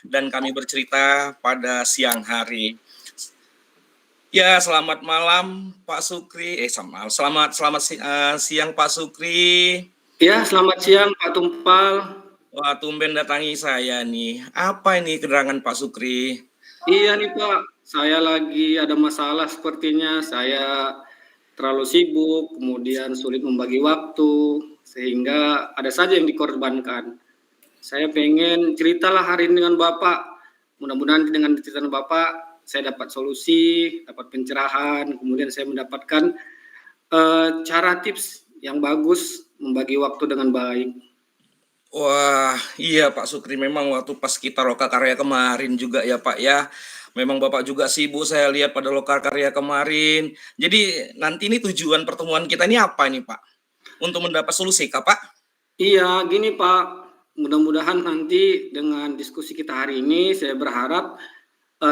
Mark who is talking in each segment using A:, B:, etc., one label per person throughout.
A: dan kami bercerita pada siang hari. Ya, selamat malam Pak Sukri. Siang Pak Sukri.
B: Ya, selamat siang Pak Tumpal.
A: Wah, tumben datangi saya nih. Apa ini keterangan Pak Sukri?
B: Iya nih Pak, saya lagi ada masalah sepertinya. Saya terlalu sibuk, kemudian sulit membagi waktu, sehingga ada saja yang dikorbankan. Saya pengen ceritalah hari ini dengan Bapak. Mudah-mudahan dengan cerita Bapak, saya dapat solusi, dapat pencerahan, kemudian saya mendapatkan cara tips yang bagus membagi waktu dengan baik.
A: Wah, iya Pak Sukri, memang waktu pas kita Lokakarya kemarin juga ya Pak ya. Memang Bapak juga sibuk saya lihat pada Lokakarya kemarin. Jadi nanti ini tujuan pertemuan kita ini apa nih Pak? Untuk mendapat solusi kah Pak?
B: Iya, gini Pak, mudah-mudahan nanti dengan diskusi kita hari ini saya berharap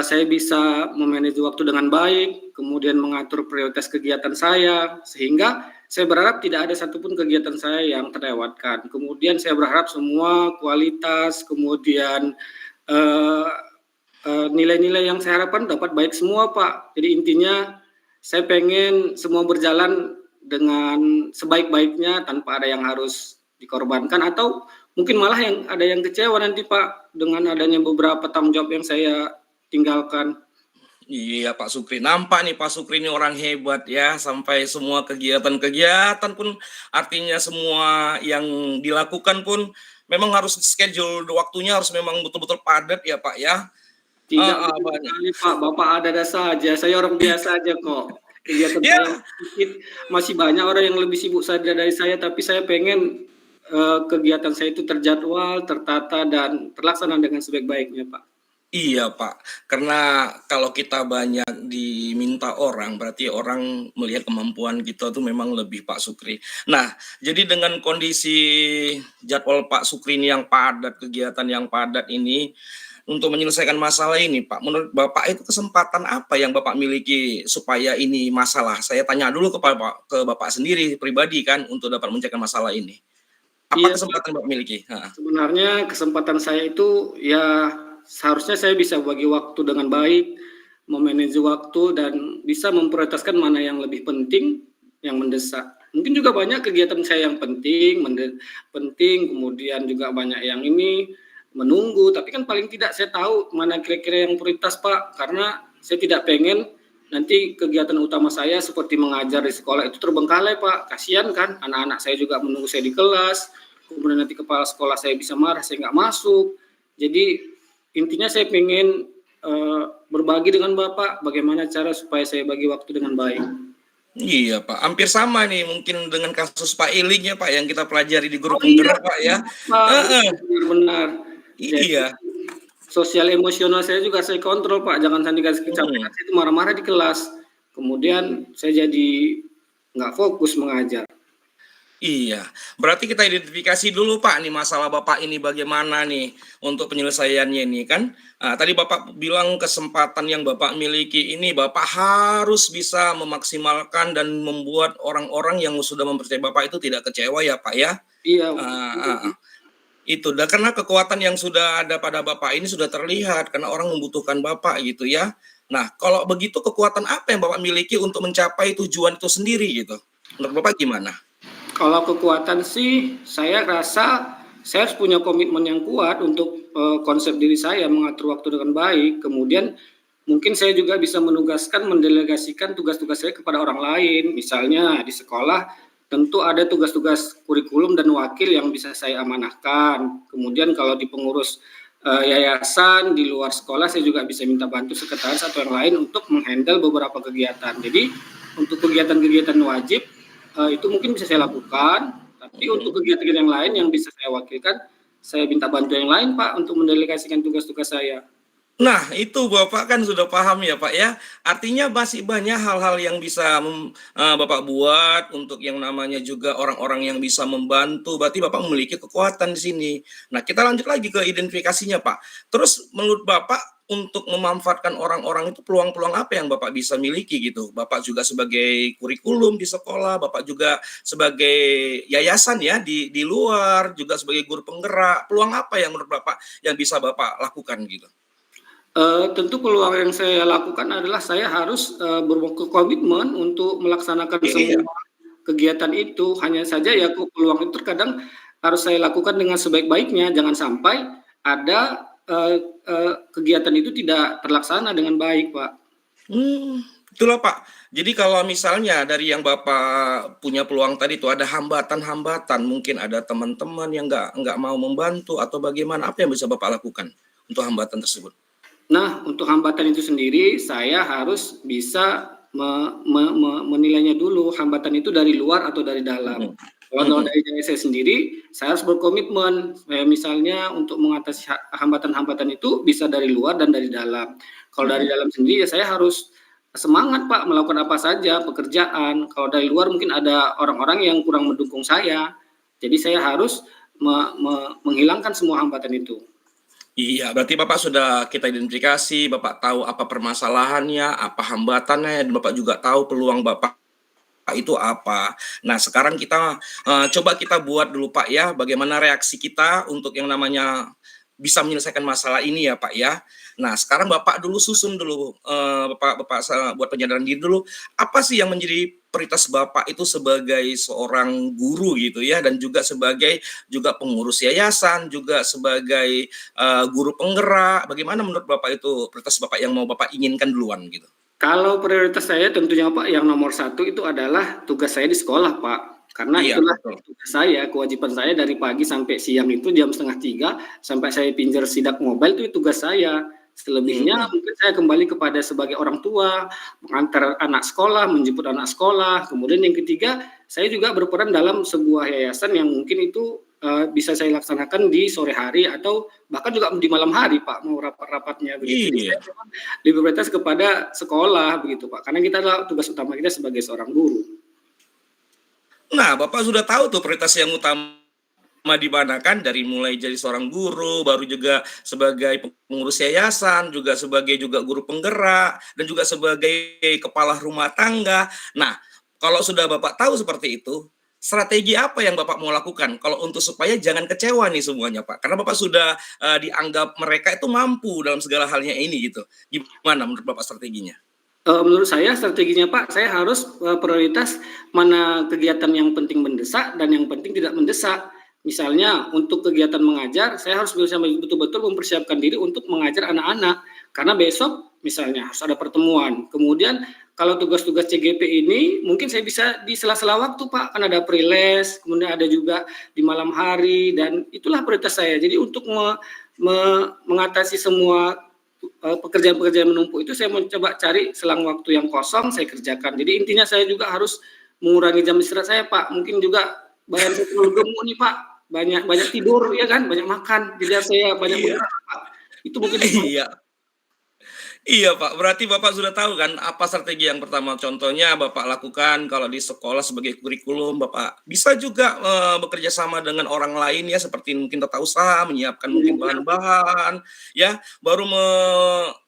B: saya bisa memanage waktu dengan baik, kemudian mengatur prioritas kegiatan saya, sehingga saya berharap tidak ada satupun kegiatan saya yang terlewatkan. Kemudian saya berharap semua kualitas, kemudian nilai-nilai yang saya harapkan dapat baik semua Pak. Jadi intinya saya pengen semua berjalan dengan sebaik-baiknya tanpa ada yang harus dikorbankan, atau mungkin malah ada yang kecewa nanti Pak dengan adanya beberapa tanggung jawab yang saya tinggalkan.
A: Iya Pak Sukri, nampak nih Pak Sukri ini orang hebat ya, sampai semua kegiatan-kegiatan pun artinya semua yang dilakukan pun memang harus schedule waktunya harus memang betul-betul padat ya Pak ya.
B: Tidak betul sekali Pak, Bapak ada saja, saya orang biasa aja kok. Kegiatan saya sedikit, masih banyak orang yang lebih sibuk dari saya, tapi saya pengen kegiatan saya itu terjadwal, tertata, dan terlaksana dengan sebaik-baiknya Pak.
A: Iya Pak, karena kalau kita banyak diminta orang, berarti orang melihat kemampuan kita tuh memang lebih Pak Sukri. Nah, jadi dengan kondisi jadwal Pak Sukri ini yang padat, kegiatan yang padat ini, untuk menyelesaikan masalah ini Pak, menurut Bapak itu kesempatan apa yang Bapak miliki supaya ini masalah? Saya tanya dulu ke Bapak sendiri pribadi kan, untuk dapat menyelesaikan masalah ini. Apa kesempatan Bapak miliki?
B: Sebenarnya kesempatan saya itu ya seharusnya saya bisa bagi waktu dengan baik, memanage waktu, dan bisa memprioritaskan mana yang lebih penting, yang mendesak. Mungkin juga banyak kegiatan saya yang penting, kemudian juga banyak yang ini menunggu, tapi kan paling tidak saya tahu mana kira-kira yang prioritas Pak, karena saya tidak pengen nanti kegiatan utama saya seperti mengajar di sekolah itu terbengkalai Pak. Kasihan kan, anak-anak saya juga menunggu saya di kelas, kemudian nanti kepala sekolah saya bisa marah, saya nggak masuk. Jadi intinya saya pengen berbagi dengan Bapak bagaimana cara supaya saya bagi waktu dengan baik.
A: Iya Pak, hampir sama nih mungkin dengan kasus Pak Iling ya Pak yang kita pelajari di guru penggerak Pak ya.
B: Benar-benar.
A: Iya.
B: Sosial emosional saya juga saya kontrol Pak, jangan sampai dikasih kecapean, saya itu marah-marah di kelas. Kemudian saya jadi nggak fokus mengajar.
A: Iya, berarti kita identifikasi dulu Pak nih masalah Bapak ini bagaimana nih untuk penyelesaiannya ini kan. Tadi Bapak bilang kesempatan yang Bapak miliki ini Bapak harus bisa memaksimalkan dan membuat orang-orang yang sudah mempercayai Bapak itu tidak kecewa ya Pak ya.
B: Iya.
A: Itu karena kekuatan yang sudah ada pada Bapak ini sudah terlihat karena orang membutuhkan Bapak gitu ya. Nah, kalau begitu kekuatan apa yang Bapak miliki untuk mencapai tujuan itu sendiri gitu? Menurut Bapak gimana?
B: Kalau kekuatan sih, saya rasa saya harus punya komitmen yang kuat untuk konsep diri saya mengatur waktu dengan baik. Kemudian mungkin saya juga bisa mendelegasikan tugas-tugas saya kepada orang lain. Misalnya di sekolah tentu ada tugas-tugas kurikulum dan wakil yang bisa saya amanahkan. Kemudian kalau di pengurus yayasan di luar sekolah saya juga bisa minta bantu sekretaris atau yang lain untuk menghandle beberapa kegiatan. Jadi untuk kegiatan-kegiatan wajib itu mungkin bisa saya lakukan, tapi untuk kegiatan yang lain yang bisa saya wakilkan, saya minta bantu yang lain Pak untuk mendelegasikan tugas-tugas saya.
A: Nah itu Bapak kan sudah paham ya Pak ya, artinya masih banyak hal-hal yang bisa Bapak buat untuk yang namanya juga orang-orang yang bisa membantu, berarti Bapak memiliki kekuatan di sini. Nah kita lanjut lagi ke identifikasinya Pak, terus menurut Bapak untuk memanfaatkan orang-orang itu peluang-peluang apa yang Bapak bisa miliki gitu? Bapak juga sebagai kurikulum di sekolah, Bapak juga sebagai yayasan ya di luar, juga sebagai guru penggerak. Peluang apa yang menurut Bapak yang bisa Bapak lakukan gitu?
B: Tentu peluang yang saya lakukan adalah saya harus, berkomitmen untuk melaksanakan
A: Iya,
B: semua kegiatan itu. Hanya saja ya peluang itu terkadang harus saya lakukan dengan sebaik-baiknya, jangan sampai ada, kegiatan itu tidak terlaksana dengan baik, Pak.
A: itulah Pak. Jadi kalau misalnya dari yang Bapak punya peluang tadi itu ada hambatan-hambatan, mungkin ada teman-teman yang nggak mau membantu atau bagaimana, apa yang bisa Bapak lakukan untuk hambatan tersebut?
B: Nah, untuk hambatan itu sendiri, saya harus bisa menilainya dulu, hambatan itu dari luar atau dari dalam.
A: Mhm,
B: Kalau
A: mhm,
B: dari diri saya sendiri, saya harus berkomitmen, misalnya untuk mengatasi hambatan-hambatan itu bisa dari luar dan dari dalam. Kalau dari
A: mhm.
B: dalam sendiri, ya saya harus semangat Pak, melakukan apa saja pekerjaan. Kalau dari luar mungkin ada orang-orang yang kurang mendukung saya. Jadi saya harus menghilangkan semua hambatan itu.
A: Iya, berarti Bapak sudah kita identifikasi, Bapak tahu apa permasalahannya, apa hambatannya, dan Bapak juga tahu peluang Bapak itu apa. Nah, sekarang kita, coba kita buat dulu Pak ya, bagaimana reaksi kita untuk yang namanya bisa menyelesaikan masalah ini ya Pak ya. Nah, sekarang Bapak dulu susun dulu, Bapak Bapak buat penyadaran diri dulu, apa sih yang menjadi prioritas Bapak itu sebagai seorang guru gitu ya, dan juga sebagai juga pengurus yayasan, juga sebagai, guru penggerak, bagaimana menurut Bapak itu prioritas Bapak yang mau Bapak inginkan duluan gitu?
B: Kalau prioritas saya tentunya Pak, yang nomor satu itu adalah tugas saya di sekolah Pak. Karena
A: Iya,
B: itulah
A: betul.
B: tugas saya, kewajiban saya dari pagi sampai siang itu jam 2:30 sampai saya pinjar sidak mobile itu tugas saya. Selebihnya
A: Mhm.
B: mungkin saya kembali kepada sebagai orang tua, mengantar anak sekolah, menjemput anak sekolah. Kemudian yang ketiga, saya juga berperan dalam sebuah yayasan yang mungkin itu, bisa saya laksanakan di sore hari atau bahkan juga di malam hari Pak, mau rapat-rapatnya begitu. Jadi
A: Iya.
B: saya memang lebih prioritas kepada sekolah begitu Pak, karena kita adalah tugas utama kita sebagai seorang guru.
A: Nah, Bapak sudah tahu tuh prioritas yang utama di mana kan, dari mulai jadi seorang guru, baru juga sebagai pengurus yayasan, juga sebagai juga guru penggerak, dan juga sebagai kepala rumah tangga. Nah, kalau sudah Bapak tahu seperti itu, strategi apa yang Bapak mau lakukan kalau untuk supaya jangan kecewa nih semuanya, Pak? Karena Bapak sudah, dianggap mereka itu mampu dalam segala halnya ini gitu. Gimana menurut Bapak strateginya?
B: Menurut saya strateginya Pak, saya harus, prioritas mana kegiatan yang penting mendesak dan yang penting tidak mendesak. Misalnya untuk kegiatan mengajar, saya harus bisa betul-betul mempersiapkan diri untuk mengajar anak-anak, karena besok misalnya harus ada pertemuan. Kemudian kalau tugas-tugas CGP ini mungkin saya bisa di sela-sela waktu Pak, kan ada pre-les, kemudian ada juga di malam hari dan itulah prioritas saya. Jadi untuk mengatasi semua pekerjaan-pekerjaan menumpuk itu saya mencoba cari selang waktu yang kosong saya kerjakan. Jadi intinya saya juga harus mengurangi jam istirahat saya Pak. Mungkin juga badan saya terlalu gemuk nih Pak, banyak banyak tidur ya kan, banyak makan, jadi saya banyak
A: Iya.
B: bergerak Pak. Itu mungkin
A: Iya. Iya Pak, berarti Bapak sudah tahu kan apa strategi yang pertama contohnya Bapak lakukan kalau di sekolah sebagai kurikulum, Bapak bisa juga, bekerja sama dengan orang lain ya seperti mungkin tata usaha, menyiapkan mungkin bahan-bahan, ya, baru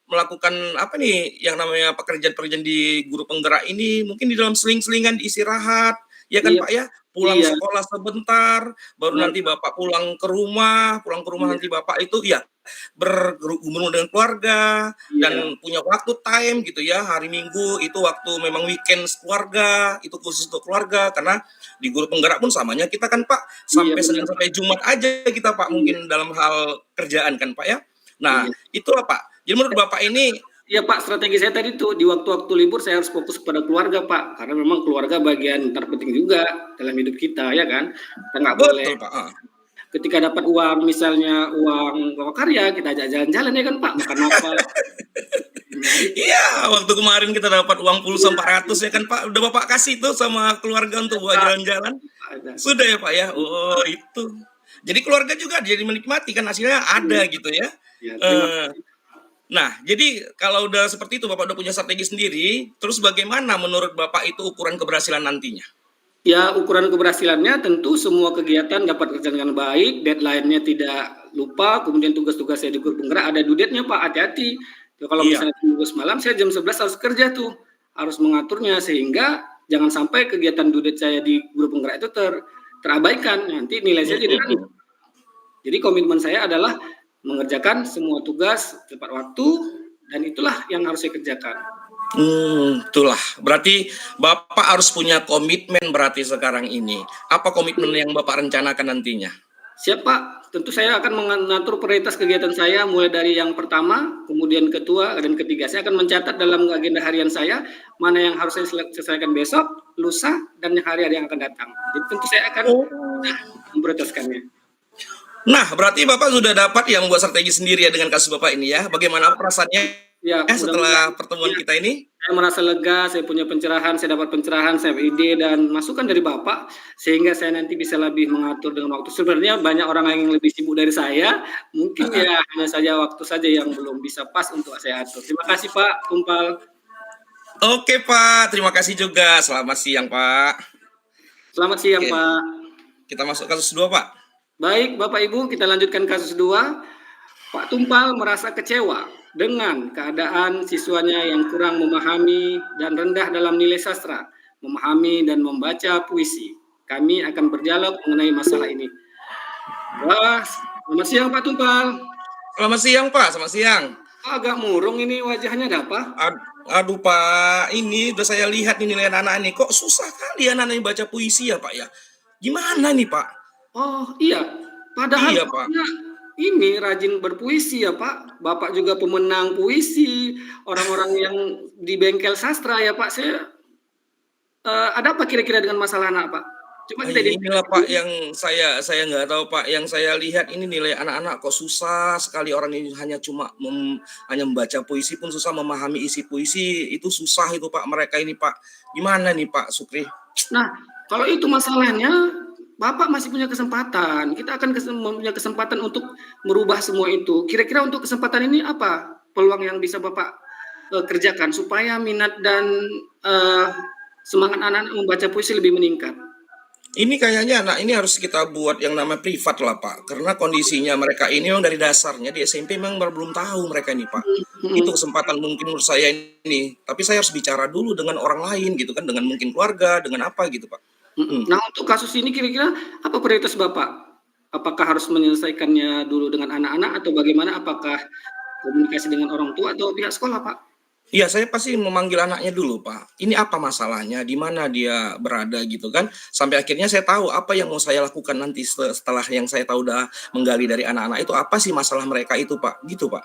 A: melakukan apa nih yang namanya pekerjaan-pekerjaan di guru penggerak ini mungkin di dalam seling-selingan, di istirahat, ya kan
B: iya
A: Pak ya? Pulang
B: iya,
A: sekolah sebentar, baru
B: benar
A: nanti
B: Pak,
A: Bapak pulang ke rumah
B: iya
A: nanti Bapak itu ya bergumul dengan keluarga,
B: iya
A: dan punya waktu time gitu ya, hari Minggu itu waktu memang weekend keluarga, itu khusus untuk keluarga. Karena di guru penggerak pun samanya kita kan Pak,
B: iya
A: sampai
B: benar
A: Senin
B: Pak,
A: sampai Jumat aja kita Pak
B: iya
A: mungkin dalam hal kerjaan kan Pak ya. Nah,
B: iya.
A: itulah Pak. Jadi menurut Bapak ini
B: Iya Pak, strategi saya tadi tuh di waktu-waktu libur saya harus fokus pada keluarga Pak, karena memang keluarga bagian terpenting juga dalam hidup kita ya kan. Kita nggak boleh
A: betul Pak, heeh.
B: ketika dapat uang misalnya uang karya kita ajak jalan-jalan ya kan Pak, makan apa. Nah itu
A: Iya, waktu kemarin kita dapat uang pulsa 400 ya kan Pak, udah Bapak kasih tuh sama keluarga untuk buat
B: Pak,
A: jalan-jalan?
B: ada.
A: Sudah ya Pak ya? Oh itu. Jadi keluarga juga jadi menikmati kan hasilnya
B: Iya,
A: ada gitu ya.
B: iya, terima
A: Eee,
B: kasih.
A: nah jadi kalau udah seperti itu Bapak udah punya strategi sendiri, terus bagaimana menurut Bapak itu ukuran keberhasilan nantinya?
B: Ya ukuran keberhasilannya tentu semua kegiatan dapat kerjakan dengan baik, deadline-nya tidak lupa, kemudian tugas-tugas saya di grup penggerak ada due date-nya Pak, hati-hati. Kalau
A: Iya.
B: misalnya tugas malam, saya jam 11 harus kerja tuh, harus mengaturnya sehingga jangan sampai kegiatan due date saya di grup penggerak itu terabaikan, nanti nilai saya jadi rendah. Jadi komitmen saya adalah mengerjakan semua tugas tepat waktu dan itulah yang harus saya kerjakan.
A: Itulah. Berarti Bapak harus punya komitmen berarti sekarang ini. Apa komitmen yang Bapak rencanakan nantinya?
B: Siap Pak, tentu saya akan mengatur prioritas kegiatan saya mulai dari yang pertama, kemudian kedua, dan ketiga. Saya akan mencatat dalam agenda harian saya mana yang harus saya selesaikan besok, lusa, dan hari-hari yang akan datang. Jadi tentu saya akan memprioritaskannya.
A: Nah, berarti Bapak sudah dapat yang membuat strategi sendiri ya dengan kasus Bapak ini ya. Bagaimana perasaannya
B: Ya,
A: setelah pertemuan kita ini?
B: Saya merasa lega, saya punya pencerahan, saya dapat pencerahan, saya ide dan masukan dari Bapak, sehingga saya nanti bisa lebih mengatur dengan waktu. Sebenarnya banyak orang yang lebih sibuk dari saya, mungkin ya hanya saja waktu saja yang belum bisa pas untuk saya atur. Terima kasih Pak Tumpal.
A: Oke Pak, terima kasih juga. Selamat siang Pak.
B: Selamat siang Pak.
A: Kita masuk kasus 2 Pak.
B: Baik Bapak Ibu, kita lanjutkan kasus 2. Pak Tumpal merasa kecewa dengan keadaan siswanya yang kurang memahami dan rendah dalam nilai sastra, memahami dan membaca puisi. Kami akan berdialog mengenai masalah ini. Wah, selamat siang Pak Tumpal.
A: Selamat siang Pak, selamat siang.
B: Agak murung ini wajahnya, ada apa?
A: Aduh Pak, ini udah saya lihat nih nilai anak-anak ini. Kok susah kali anak-anak ini baca puisi ya Pak ya? Gimana nih Pak?
B: Oh iya, padahal
A: Iya, Pak.
B: ini rajin berpuisi ya Pak. Bapak juga pemenang puisi, orang-orang yang di bengkel sastra ya Pak. Saya ada apa kira-kira dengan masalah anak Pak? Coba kita
A: inilah Pak yang saya nggak tahu Pak. Yang saya lihat ini nilai anak-anak kok susah sekali, orang ini hanya cuma hanya membaca puisi pun susah, memahami isi puisi itu susah itu Pak, mereka ini Pak. Gimana nih Pak Sukri?
B: Nah, kalau itu masalahnya, Bapak masih punya kesempatan. Kita akan punya kesempatan untuk merubah semua itu. Kira-kira untuk kesempatan ini apa peluang yang bisa Bapak kerjakan supaya minat dan semangat anak-anak membaca puisi lebih meningkat?
A: Ini kayaknya anak ini harus kita buat yang namanya privat lah Pak, karena kondisinya mereka ini memang dari dasarnya di SMP memang belum tahu mereka ini Pak. Itu kesempatan mungkin menurut saya ini, tapi saya harus bicara dulu dengan orang lain gitu kan, dengan mungkin keluarga, dengan apa gitu Pak.
B: Nah untuk kasus ini kira-kira apa prioritas Bapak? Apakah harus menyelesaikannya dulu dengan anak-anak atau bagaimana? Apakah komunikasi dengan orang tua atau pihak sekolah Pak?
A: Iya, saya pasti memanggil anaknya dulu, Pak. Ini apa masalahnya, di mana dia berada gitu kan. Sampai akhirnya saya tahu apa yang mau saya lakukan nanti setelah yang saya tahu udah menggali dari anak-anak itu, apa sih masalah mereka itu, Pak. Gitu, Pak.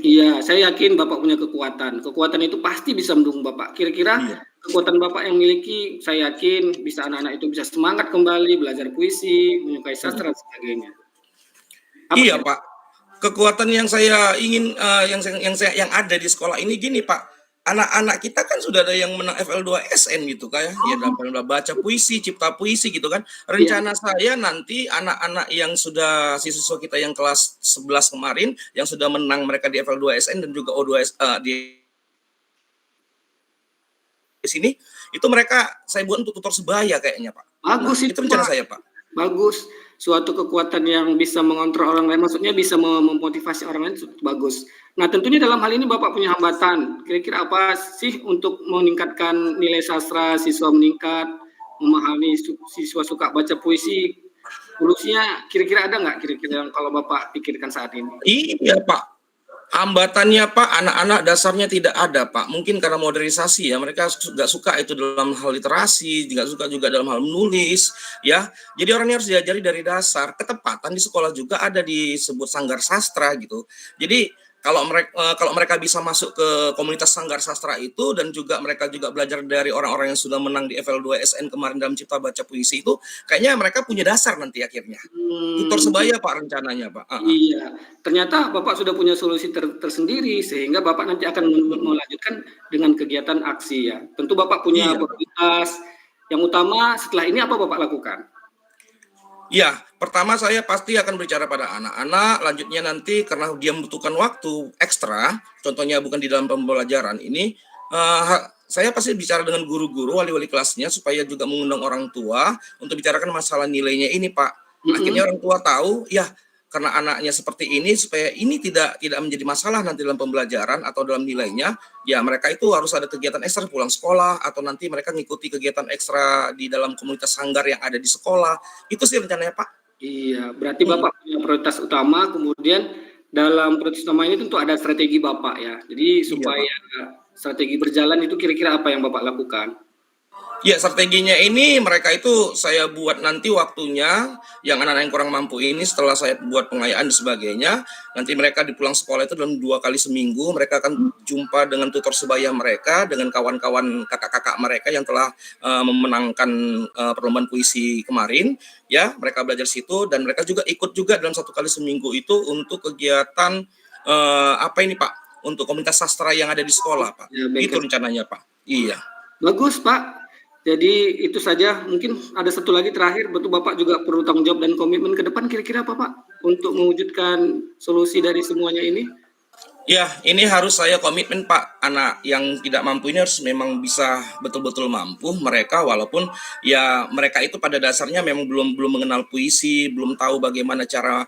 B: Iya, saya yakin Bapak punya kekuatan. Kekuatan itu pasti bisa mendukung Bapak. Kira-kira kekuatan Bapak yang miliki, saya yakin bisa anak-anak itu bisa semangat kembali, belajar puisi, menyukai sastra, dan sebagainya.
A: Iya, Pak. Kekuatan yang saya ingin yang ada di sekolah ini gini Pak, anak-anak kita kan sudah ada yang menang FL2SN gitu kayak ya dalam baca puisi, cipta puisi gitu kan. Rencana saya nanti anak-anak yang sudah siswa kita yang kelas 11 kemarin yang sudah menang mereka di FL2SN dan juga O2S di sini itu mereka saya buat untuk tutor sebaya kayaknya Pak.
B: Bagus itu
A: rencana saya Pak.
B: Bagus, suatu kekuatan yang bisa mengontrol orang lain, maksudnya bisa memotivasi orang lain, bagus. Nah tentunya dalam hal ini Bapak punya hambatan, kira-kira apa sih untuk meningkatkan nilai sastra, siswa meningkat, memahami, siswa suka baca puisi, solusinya kira-kira ada nggak kira-kira yang kalau Bapak pikirkan saat ini?
A: Iya Pak, hambatannya Pak, anak-anak dasarnya tidak ada Pak. Mungkin karena modernisasi ya, mereka nggak suka itu dalam hal literasi, nggak suka juga dalam hal menulis ya. Jadi orangnya harus diajari dari dasar. Ketepatan di sekolah juga ada disebut sanggar sastra gitu. Jadi kalau mereka bisa masuk ke komunitas sanggar sastra itu dan juga mereka juga belajar dari orang-orang yang sudah menang di FL2SN kemarin dalam cipta baca puisi itu, kayaknya mereka punya dasar nanti akhirnya. Tutor sebaya Pak rencananya Pak.
B: Iya, ternyata Bapak sudah punya solusi tersendiri sehingga Bapak nanti akan melanjutkan dengan kegiatan aksi ya. Tentu Bapak punya prioritas yang utama setelah ini apa Bapak lakukan?
A: Ya, pertama saya pasti akan berbicara pada anak-anak, lanjutnya nanti karena dia membutuhkan waktu ekstra, contohnya bukan di dalam pembelajaran ini, saya pasti bicara dengan guru-guru, wali-wali kelasnya, supaya juga mengundang orang tua untuk bicarakan masalah nilainya ini Pak. Akhirnya orang tua tahu, ya karena anaknya seperti ini, supaya ini tidak menjadi masalah nanti dalam pembelajaran atau dalam nilainya, ya mereka itu harus ada kegiatan ekstra pulang sekolah, atau nanti mereka ngikuti kegiatan ekstra di dalam komunitas sanggar yang ada di sekolah. Itu sih rencananya, Pak.
B: Iya, berarti Bapak punya prioritas utama, kemudian dalam prioritas utama ini tentu ada strategi Bapak ya. Jadi supaya strategi berjalan itu kira-kira apa yang Bapak lakukan?
A: Ya, strateginya ini mereka itu saya buat nanti waktunya yang anak-anak yang kurang mampu ini setelah saya buat pengayaan dan sebagainya, nanti mereka di pulang sekolah itu dalam 2 kali seminggu mereka akan jumpa dengan tutor sebaya mereka, dengan kawan-kawan kakak-kakak mereka yang telah memenangkan perlombaan puisi kemarin, ya mereka belajar situ dan mereka juga ikut juga dalam 1 kali seminggu itu untuk kegiatan apa ini Pak, untuk komunitas sastra yang ada di sekolah Pak,
B: Ya,
A: itu rencananya Pak. Iya.
B: Bagus Pak. Jadi itu saja, mungkin ada satu lagi terakhir, betul Bapak juga perlu tanggung jawab dan komitmen ke depan kira-kira apa Pak untuk mewujudkan solusi dari semuanya ini?
A: Ya, ini harus saya komitmen Pak. Anak yang tidak mampu ini harus memang bisa betul-betul mampu mereka, walaupun ya mereka itu pada dasarnya memang belum mengenal puisi, belum tahu bagaimana cara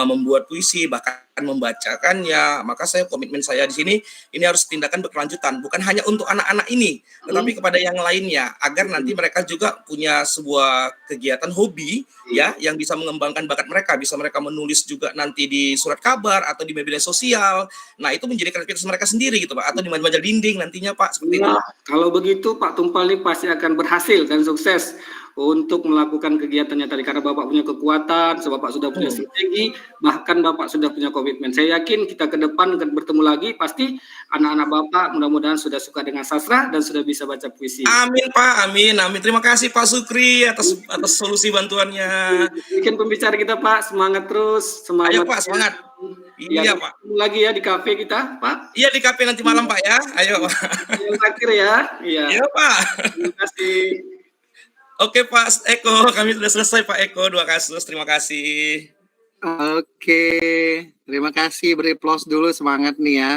A: membuat puisi, bahkan membacakannya. Maka saya komitmen saya di sini ini harus tindakan berkelanjutan, bukan hanya untuk anak-anak ini, tetapi kepada yang lainnya, agar nanti mereka juga punya sebuah kegiatan hobi ya yang bisa mengembangkan bakat mereka, bisa mereka menulis juga nanti di surat kabar atau di media sosial. Nah, itu menjadi kreativitas mereka sendiri gitu Pak, atau di majalah dinding nantinya Pak, seperti itu.
B: Nah, kalau begitu Pak Tumpali pasti akan berhasil dan sukses untuk melakukan kegiatannya tadi karena Bapak punya kekuatan, Bapak sudah punya strategi, bahkan Bapak sudah punya komitmen. Saya yakin kita ke depan akan bertemu lagi, pasti anak-anak Bapak mudah-mudahan sudah suka dengan sastra dan sudah bisa baca puisi.
A: Amin Pak, amin, amin. Terima kasih Pak Sukri atas solusi bantuannya.
B: Bikin pembicara kita Pak, semangat terus, semangat.
A: Ayo Pak, semangat. Iya Pak.
B: Ketemu lagi ya di kafe kita Pak.
A: Iya di kafe nanti malam Pak ya. Ayo Pak.
B: Yang terakhir ya.
A: Iya Pak.
B: Terima kasih.
A: Oke Pak Eko, kami sudah selesai Pak Eko, 2 kasus. Terima kasih.
C: Oke, terima kasih. Beri applause dulu, semangat nih ya.